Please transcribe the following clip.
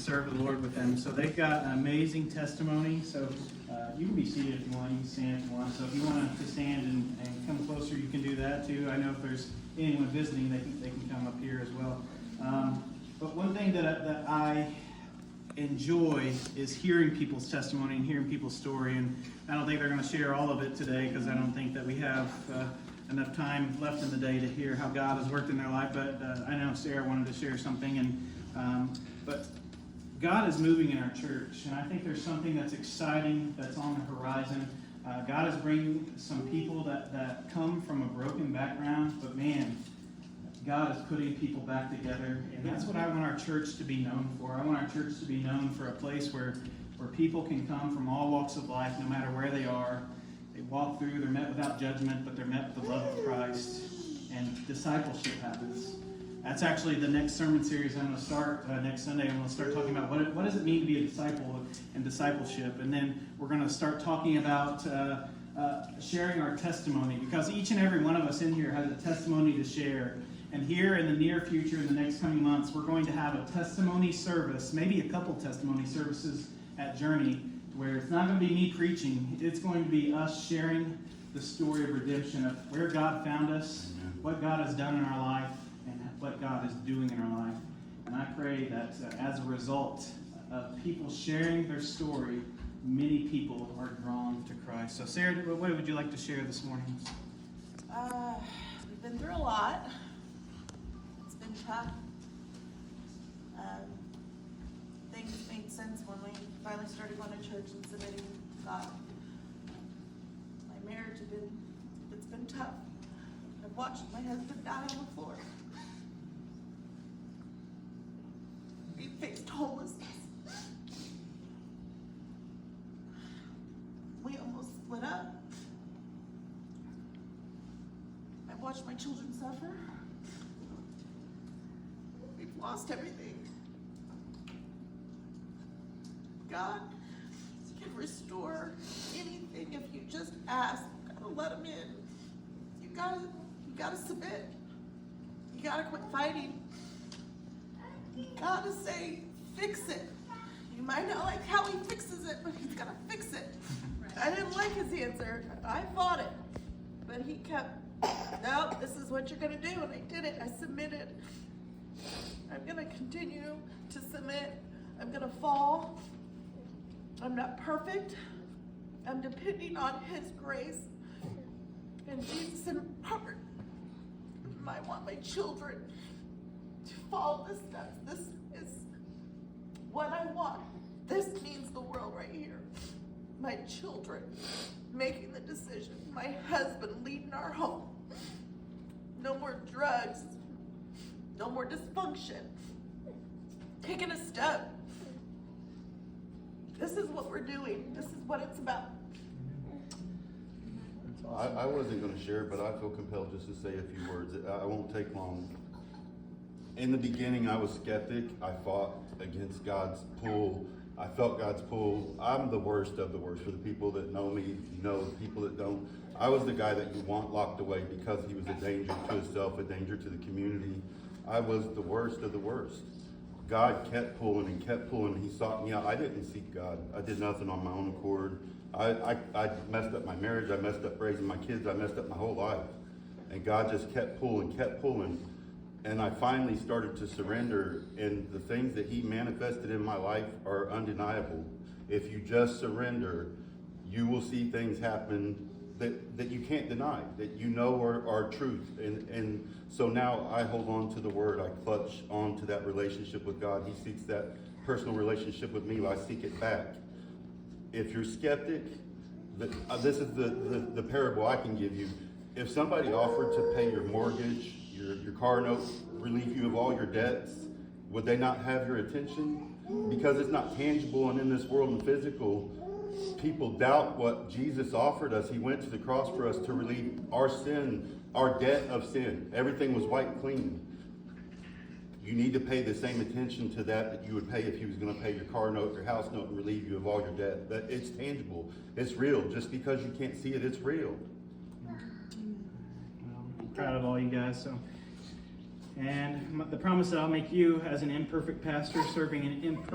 serve the Lord with them. So they've got an amazing testimony. So you can be seated if you want. You can stand if you want. So if you want to stand and come closer, you can do that too. I know if there's anyone visiting, they can come up here as well. But one thing that I enjoy is hearing people's testimony and hearing people's story. And I don't think they're going to share all of it today because I don't think that we have enough time left in the day to hear how God has worked in their life. But I know Sarah wanted to share something. But God is moving in our church. And I think there's something that's exciting that's on the horizon. God is bringing some people that come from a broken background. But man, God is putting people back together, and that's what I want our church to be known for. I want our church to be known for a place where people can come from all walks of life, no matter where they are. They walk through, they're met without judgment, but they're met with the love of Christ, and discipleship happens. That's actually the next sermon series I'm going to start next Sunday. I'm going to start talking about what does it mean to be a disciple and discipleship, and then we're going to start talking about sharing our testimony, because each and every one of us in here has a testimony to share. And here in the near future, in the next coming months, we're going to have a testimony service, maybe a couple testimony services at Journey, where it's not going to be me preaching. It's going to be us sharing the story of redemption, of where God found us, what God has done in our life, and what God is doing in our life. And I pray that as a result of people sharing their story, many people are drawn to Christ. So Sarah, what would you like to share this morning? We've been through a lot. Tough. Things made sense when we finally started going to church and submitting to God. My marriage it's been tough. I've watched my husband die on the floor. We faced homelessness. We almost split up. I've watched my children suffer. Lost everything. God can restore anything if you just ask. You gotta let him in. You gotta submit. You gotta quit fighting. You gotta say, fix it. You might not like how he fixes it, but he's gonna fix it. I didn't like his answer. I fought it. But he kept, no, this is what you're gonna do. And I did it. I submitted. I'm going to continue to submit. I'm going to fall. I'm not perfect. I'm depending on his grace. And Jesus empowered. I want my children to follow the steps. This is what I want. This means the world right here. My children making the decision. My husband leading our home. No more drugs. No more dysfunction. Taking a step. This is what we're doing. This is what it's about. I wasn't going to share, but I feel compelled just to say a few words. I won't take long. In the beginning, I was skeptic. I fought against God's pull. I felt God's pull. I'm the worst of the worst. For the people that know me, know the people that don't. I was the guy that you want locked away because he was a danger to himself, a danger to the community. I was the worst of the worst. God kept pulling and kept pulling. He sought me out. I didn't seek God. I did nothing on my own accord. I messed up my marriage. I messed up raising my kids. I messed up my whole life. And God just kept pulling, kept pulling. And I finally started to surrender. And the things that he manifested in my life are undeniable. If you just surrender, you will see things happen that you can't deny, that you know are truth. And so now I hold on to the word. I clutch on to that relationship with God. He seeks that personal relationship with me. I seek it back. If you're skeptic, this is the parable I can give you. If somebody offered to pay your mortgage, your car note, relieve you of all your debts, would they not have your attention? Because it's not tangible, and in this world and physical, people doubt what Jesus offered us. He went to the cross for us to relieve our sin, our debt of sin. Everything was wiped clean. You need to pay the same attention to that you would pay if he was going to pay your car note, your house note, and relieve you of all your debt. But it's tangible. It's real. Just because you can't see it, it's real. Well, I'm proud of all you guys. And the promise that I'll make you as an imperfect pastor serving an imperfect